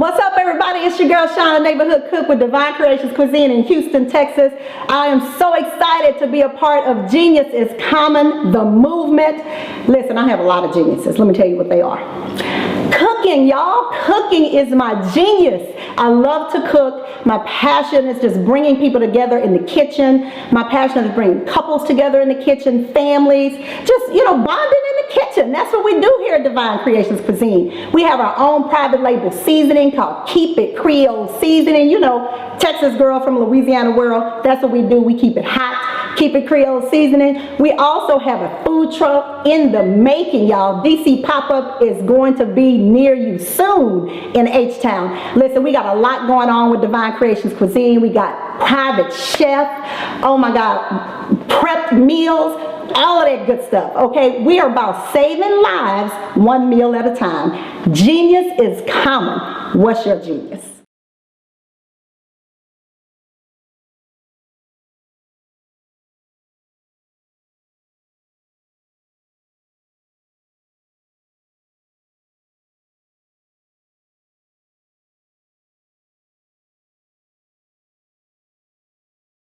What's up, everybody? It's your girl, Shauna, neighborhood cook with Divine Creations Cuisine in Houston, Texas. I am so excited to be a part of Geniusiscommon, the movement. Listen, I have a lot of geniuses. Let me tell you what they are. Cooking, y'all. Cooking is my genius. I love to cook. My passion is just bringing people together in the kitchen. My passion is bringing couples together in the kitchen, families, just, bonding in the kitchen. That's what we do here at Divine Creations Cuisine. We have our own private label seasoning called Keep It Creole Seasoning. Texas girl from Louisiana world. That's what we do. We keep it hot. Keep It Creole Seasoning. We also have a food truck in the making, y'all. DC pop-up is going to be near you soon in H-Town. Listen, we got a lot going on with Divine Creations Cuisine. We got private chef. Oh my God. Prepped meals. All of that good stuff, okay? We are about saving lives one meal at a time. Genius is common. What's your genius?